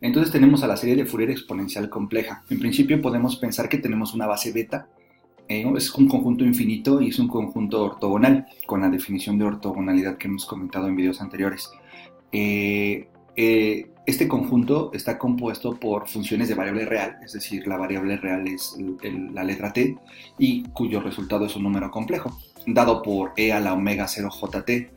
Entonces tenemos a la serie de Fourier exponencial compleja. En principio podemos pensar que tenemos una base beta, es un conjunto infinito y es un conjunto ortogonal, con la definición de ortogonalidad que hemos comentado en videos anteriores. Este conjunto está compuesto por funciones de variable real, es decir, la variable real es la letra t, y cuyo resultado es un número complejo, dado por e a la omega 0jt.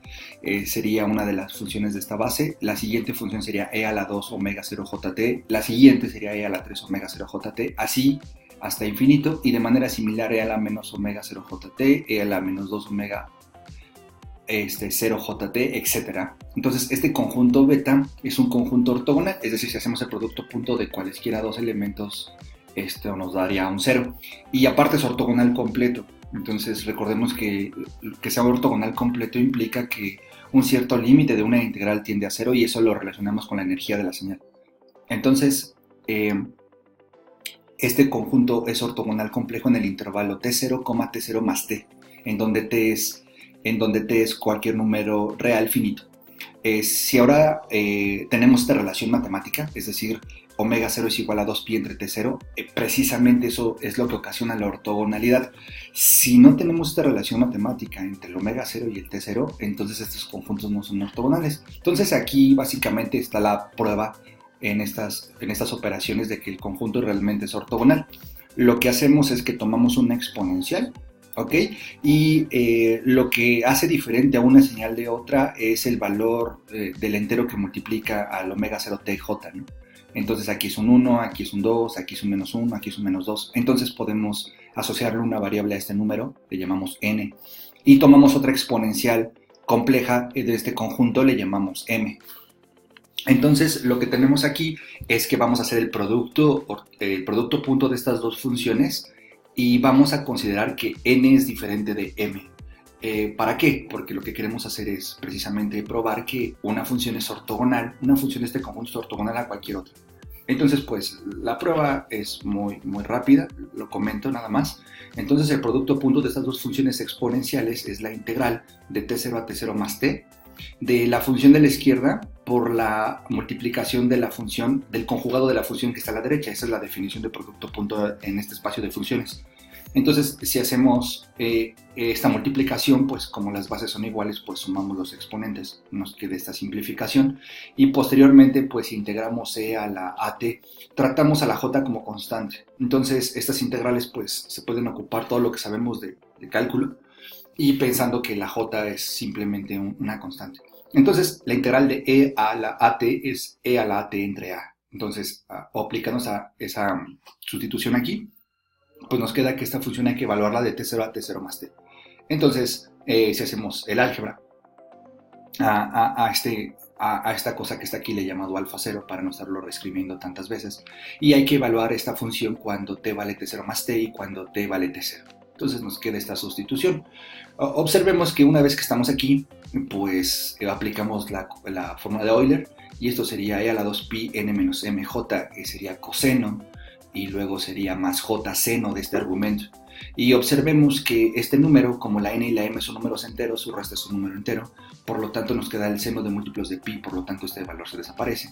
Sería una de las funciones de esta base. La siguiente función sería e a la 2 omega 0jt, la siguiente sería e a la 3 omega 0jt, así hasta infinito, y de manera similar e a la menos omega 0jt, e a la menos 2 omega 0jt, etc. Entonces, este conjunto beta es un conjunto ortogonal, es decir, si hacemos el producto punto de cualesquiera dos elementos, nos daría un 0. Y aparte es ortogonal completo. Entonces, recordemos que sea ortogonal completo implica que un cierto límite de una integral tiende a 0 y eso lo relacionamos con la energía de la señal. Entonces, este conjunto es ortogonal complejo en el intervalo t0, t0 más t, en donde t es cualquier número real finito. Si ahora tenemos esta relación matemática, es decir, omega 0 es igual a 2pi entre t0, precisamente eso es lo que ocasiona la ortogonalidad. Si no tenemos esta relación matemática entre el omega 0 y el t0, entonces estos conjuntos no son ortogonales. Entonces aquí básicamente está la prueba en estas operaciones de que el conjunto realmente es ortogonal. Lo que hacemos es que tomamos una exponencial, ¿ok? Y lo que hace diferente a una señal de otra es el valor del entero que multiplica al omega 0tj, ¿no? Entonces aquí es un 1, aquí es un 2, aquí es un menos 1, aquí es un menos 2. Entonces podemos asociarle una variable a este número, le llamamos n, y tomamos otra exponencial compleja de este conjunto, le llamamos m. Entonces lo que tenemos aquí es que vamos a hacer el producto punto de estas dos funciones y vamos a considerar que n es diferente de m. ¿Para qué? Porque lo que queremos hacer es precisamente probar que una función es ortogonal, una función de este conjunto es ortogonal a cualquier otra. Entonces, pues, la prueba es muy rápida, lo comento nada más. Entonces, el producto punto de estas dos funciones exponenciales es la integral de t0 a t0 más t, de la función de la izquierda por la multiplicación de la función, del conjugado de la función que está a la derecha. Esa es la definición de producto punto en este espacio de funciones. Entonces, si hacemos esta multiplicación, pues como las bases son iguales, pues sumamos los exponentes, nos queda esta simplificación, y posteriormente pues integramos e a la at, tratamos a la j como constante. Entonces, estas integrales pues se pueden ocupar todo lo que sabemos de cálculo, y pensando que la j es simplemente una constante. Entonces, la integral de e a la at es e a la at entre a. Entonces, aplicamos a esa sustitución aquí, pues nos queda que esta función hay que evaluarla de t0 a t0 más t. Entonces, si hacemos el álgebra a esta cosa que está aquí, le he llamado alfa 0 para no estarlo reescribiendo tantas veces, y hay que evaluar esta función cuando t vale t0 más t y cuando t vale t0. Entonces nos queda esta sustitución. Observemos que una vez que estamos aquí, pues aplicamos la fórmula de Euler, y esto sería e a la 2pi n menos mj, que sería coseno, y luego sería más j seno de este argumento. Y observemos que este número, como la n y la m son números enteros, su resto es un número entero, por lo tanto nos queda el seno de múltiplos de pi, por lo tanto este valor se desaparece.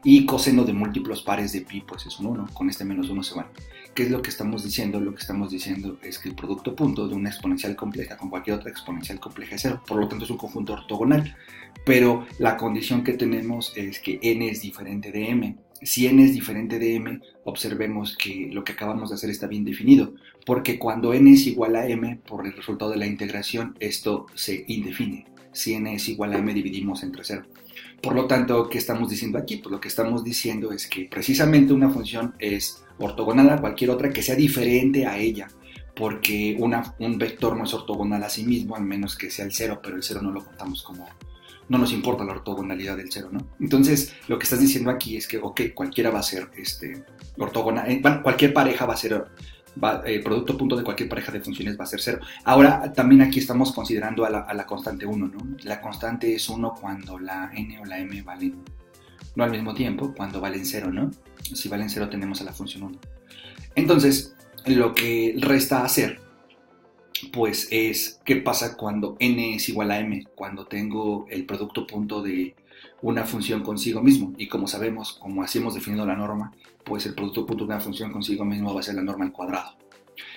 Y coseno de múltiplos pares de pi, pues es un 1, con este menos 1 se van. ¿Qué es lo que estamos diciendo? Lo que estamos diciendo es que el producto punto de una exponencial compleja con cualquier otra exponencial compleja es 0, por lo tanto es un conjunto ortogonal, pero la condición que tenemos es que n es diferente de m. Si n es diferente de m, observemos que lo que acabamos de hacer está bien definido, porque cuando n es igual a m, por el resultado de la integración, esto se indefine. Si n es igual a m, dividimos entre 0. Por lo tanto, ¿qué estamos diciendo aquí? Pues lo que estamos diciendo es que precisamente una función es ortogonal a cualquier otra que sea diferente a ella, porque un vector no es ortogonal a sí mismo, al menos que sea el 0, pero el 0 no lo contamos como... no nos importa la ortogonalidad del 0, ¿no? Entonces, lo que estás diciendo aquí es que, ok, cualquiera va a ser ortogonal, cualquier pareja va a ser, producto punto de cualquier pareja de funciones va a ser 0. Ahora, también aquí estamos considerando a la constante 1, ¿no? La constante es 1 cuando la n o la m valen, no al mismo tiempo, cuando valen 0, ¿no? Si valen 0 tenemos a la función 1. Entonces, lo que resta hacer pues es qué pasa cuando n es igual a m, cuando tengo el producto punto de una función consigo mismo. Y como sabemos, como así hemos definido la norma, pues el producto punto de una función consigo mismo va a ser la norma al cuadrado.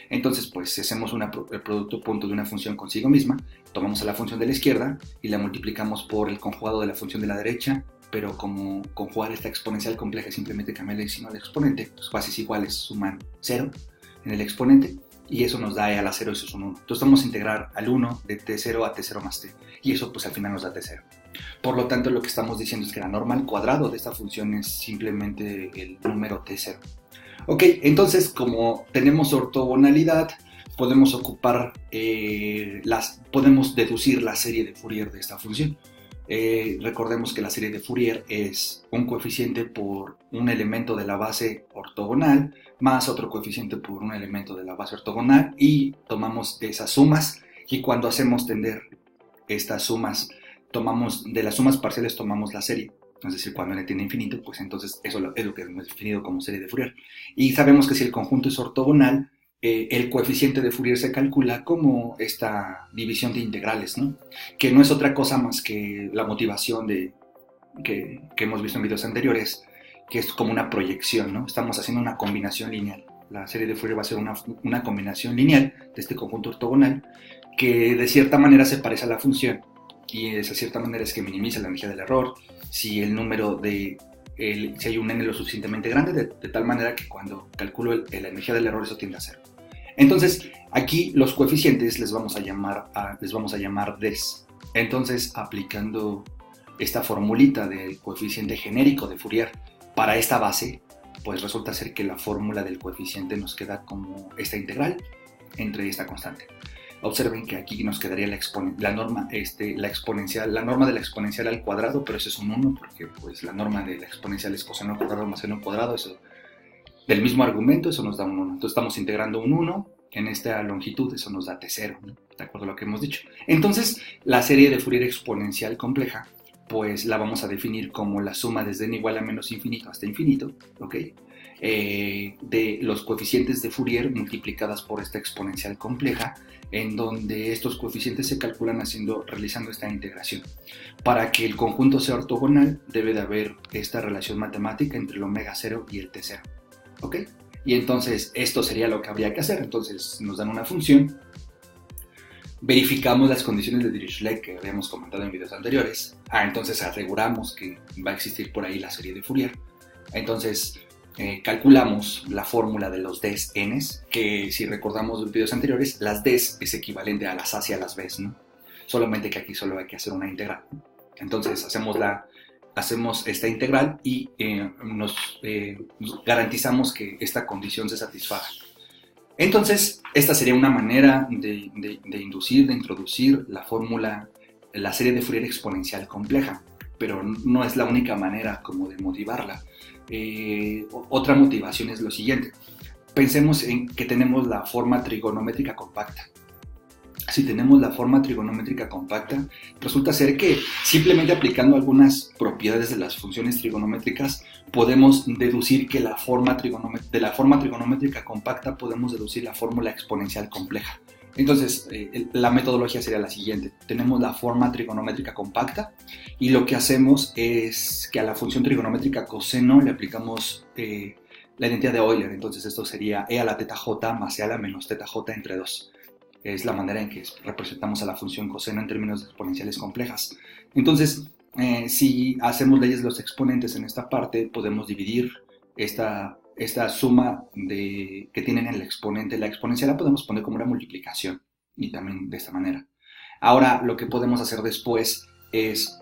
Entonces, pues si hacemos el producto punto de una función consigo misma, tomamos a la función de la izquierda y la multiplicamos por el conjugado de la función de la derecha, pero como conjugar esta exponencial compleja es simplemente cambiar el signo al exponente, pues bases iguales suman 0 en el exponente, y eso nos da e a la 0, eso es un 1. Entonces vamos a integrar al 1 de t0 a t0 más t, y eso pues al final nos da t0. Por lo tanto, lo que estamos diciendo es que la norma al cuadrado de esta función es simplemente el número t0. Ok, entonces como tenemos ortogonalidad, podemos podemos deducir la serie de Fourier de esta función. Recordemos que la serie de Fourier es un coeficiente por un elemento de la base ortogonal más otro coeficiente por un elemento de la base ortogonal, y tomamos de esas sumas, y cuando hacemos tender estas sumas, de las sumas parciales tomamos la serie. Es decir, cuando n tiene infinito, pues entonces eso es lo que hemos definido como serie de Fourier. Y sabemos que si el conjunto es ortogonal, el coeficiente de Fourier se calcula como esta división de integrales, ¿no? Que no es otra cosa más que la motivación que hemos visto en videos anteriores, que es como una proyección, ¿no? Estamos haciendo una combinación lineal. La serie de Fourier va a ser una combinación lineal de este conjunto ortogonal que de cierta manera se parece a la función, y esa cierta manera es que minimiza la energía del error si el número si hay un n lo suficientemente grande, de tal manera que cuando calculo la energía del error eso tiende a 0. Entonces, aquí los coeficientes les vamos a llamar Ds. Entonces, aplicando esta formulita del coeficiente genérico de Fourier para esta base, pues resulta ser que la fórmula del coeficiente nos queda como esta integral entre esta constante. Observen que aquí nos quedaría la norma de la exponencial al cuadrado, pero eso es un 1 porque pues, la norma de la exponencial es coseno al cuadrado más seno al cuadrado, eso del mismo argumento, eso nos da un 1. Entonces estamos integrando un 1 en esta longitud, eso nos da t0, ¿no? De acuerdo a lo que hemos dicho. Entonces, la serie de Fourier exponencial compleja, pues la vamos a definir como la suma desde n igual a menos infinito hasta infinito, ¿ok? De los coeficientes de Fourier multiplicadas por esta exponencial compleja, en donde estos coeficientes se calculan realizando esta integración. Para que el conjunto sea ortogonal, debe de haber esta relación matemática entre el omega 0 y el t0. ¿Ok? Y entonces esto sería lo que habría que hacer. Entonces nos dan una función, verificamos las condiciones de Dirichlet que habíamos comentado en videos anteriores. Entonces aseguramos que va a existir por ahí la serie de Fourier. Entonces calculamos la fórmula de los Ds n's, que si recordamos los videos anteriores, las Ds es equivalente a las A y a las Bs, ¿no? Solamente que aquí solo hay que hacer una integral. Entonces hacemos esta integral y nos garantizamos que esta condición se satisfaga. Entonces, esta sería una manera de introducir la fórmula, la serie de Fourier exponencial compleja, pero no es la única manera como de motivarla. Otra motivación es lo siguiente. Pensemos en que tenemos la forma trigonométrica compacta. Si tenemos la forma trigonométrica compacta, resulta ser que simplemente aplicando algunas propiedades de las funciones trigonométricas podemos deducir que de la forma trigonométrica compacta podemos deducir la fórmula exponencial compleja. Entonces, la metodología sería la siguiente. Tenemos la forma trigonométrica compacta y lo que hacemos es que a la función trigonométrica coseno le aplicamos la identidad de Euler. Entonces, esto sería e a la teta j más e a la menos teta j entre 2. Es la manera en que representamos a la función coseno en términos exponenciales complejas. Entonces, si hacemos leyes de los exponentes en esta parte, podemos dividir esta suma que tienen en el exponente. La exponencial la podemos poner como una multiplicación, y también de esta manera. Ahora, lo que podemos hacer después es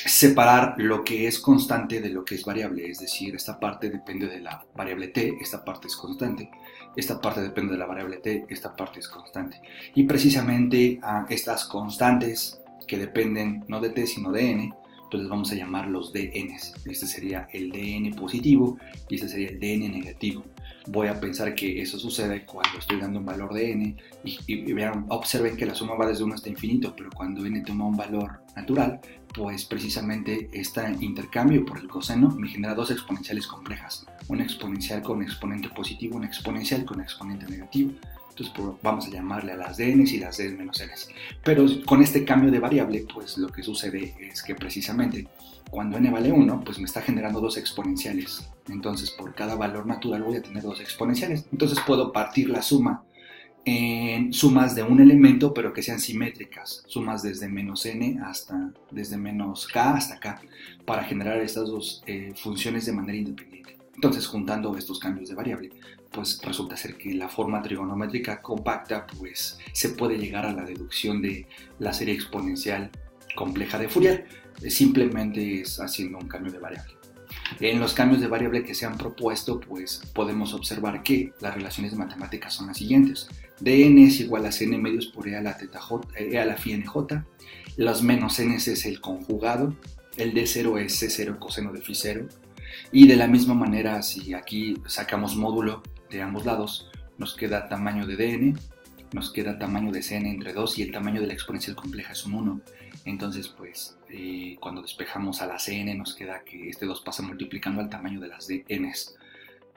separar lo que es constante de lo que es variable, es decir, esta parte depende de la variable t, esta parte es constante, esta parte depende de la variable t, esta parte es constante. Y precisamente a estas constantes que dependen no de t sino de n, pues les vamos a llamar los dn's. Este sería el dn positivo y este sería el dn negativo. Voy a pensar que eso sucede cuando estoy dando un valor de n y vean, observen que la suma va desde 1 hasta infinito, pero cuando n toma un valor natural, pues precisamente este intercambio por el coseno me genera dos exponenciales complejas, una exponencial con exponente positivo, una exponencial con exponente negativo. Entonces vamos a llamarle a las dn's y las d menos n's. Pero con este cambio de variable, pues lo que sucede es que precisamente cuando n vale 1, pues me está generando dos exponenciales. Entonces por cada valor natural voy a tener dos exponenciales. Entonces puedo partir la suma en sumas de un elemento, pero que sean simétricas, sumas desde menos n hasta, desde menos k hasta k, para generar estas dos funciones de manera independiente. Entonces, juntando estos cambios de variable, pues resulta ser que la forma trigonométrica compacta, pues se puede llegar a la deducción de la serie exponencial compleja de Fourier, simplemente es haciendo un cambio de variable. En los cambios de variable que se han propuesto, pues podemos observar que las relaciones matemáticas son las siguientes. dn es igual a cn medios por e a la, teta j, e a la phi nj, los menos n es el conjugado, el d0 es c0 coseno de phi 0, y de la misma manera, si aquí sacamos módulo de ambos lados, nos queda tamaño de dn, nos queda tamaño de cn entre 2 y el tamaño de la exponencial compleja es un 1. Entonces, pues, cuando despejamos a la cn nos queda que este 2 pasa multiplicando al tamaño de las dn's.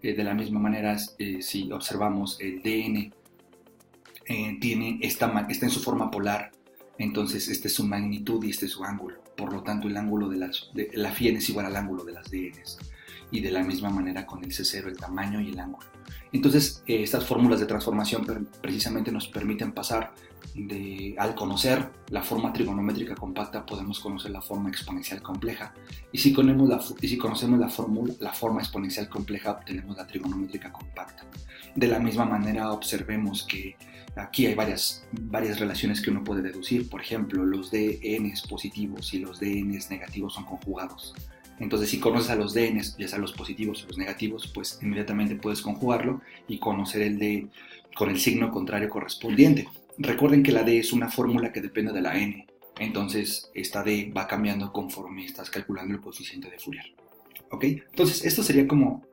De la misma manera, si observamos el dn está en su forma polar, entonces esta es su magnitud y este es su ángulo. Por lo tanto, el ángulo de la phi n es igual al ángulo de las dn's. Y de la misma manera con el C0, el tamaño y el ángulo. Entonces, estas fórmulas de transformación precisamente nos permiten pasar al conocer la forma trigonométrica compacta, podemos conocer la forma exponencial compleja. Y si conocemos la forma exponencial compleja, obtenemos la trigonométrica compacta. De la misma manera, observemos que aquí hay varias relaciones que uno puede deducir. Por ejemplo, los dn's positivos y los dn's negativos son conjugados. Entonces, si conoces a los dn's, ya sea los positivos o los negativos, pues inmediatamente puedes conjugarlo y conocer el d con el signo contrario correspondiente. Recuerden que la d es una fórmula que depende de la n. Entonces, esta d va cambiando conforme estás calculando el coeficiente de Fourier. ¿Ok? Entonces, esto sería como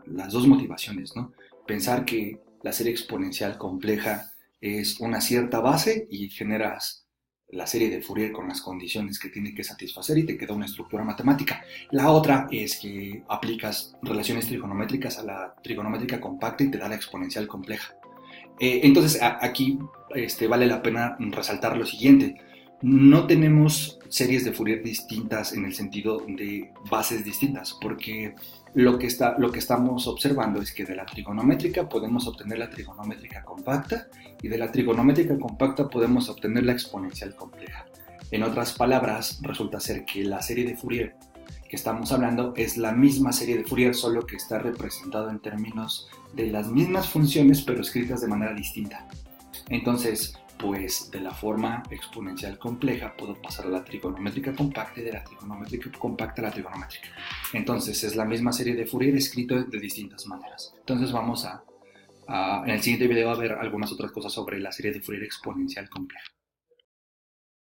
las dos motivaciones, ¿no? Pensar que la serie exponencial compleja es una cierta base y generas la serie de Fourier con las condiciones que tiene que satisfacer y te queda una estructura matemática. La otra es que aplicas relaciones trigonométricas a la trigonométrica compacta y te da la exponencial compleja. Entonces aquí vale la pena resaltar lo siguiente. No tenemos series de Fourier distintas en el sentido de bases distintas, porque lo que estamos observando es que de la trigonométrica podemos obtener la trigonométrica compacta y de la trigonométrica compacta podemos obtener la exponencial compleja. En otras palabras, resulta ser que la serie de Fourier que estamos hablando es la misma serie de Fourier, solo que está representado en términos de las mismas funciones pero escritas de manera distinta. Entonces, pues de la forma exponencial compleja puedo pasar a la trigonométrica compacta y de la trigonométrica compacta a la trigonométrica. Entonces es la misma serie de Fourier escrito de distintas maneras. Entonces vamos en el siguiente video a ver algunas otras cosas sobre la serie de Fourier exponencial compleja.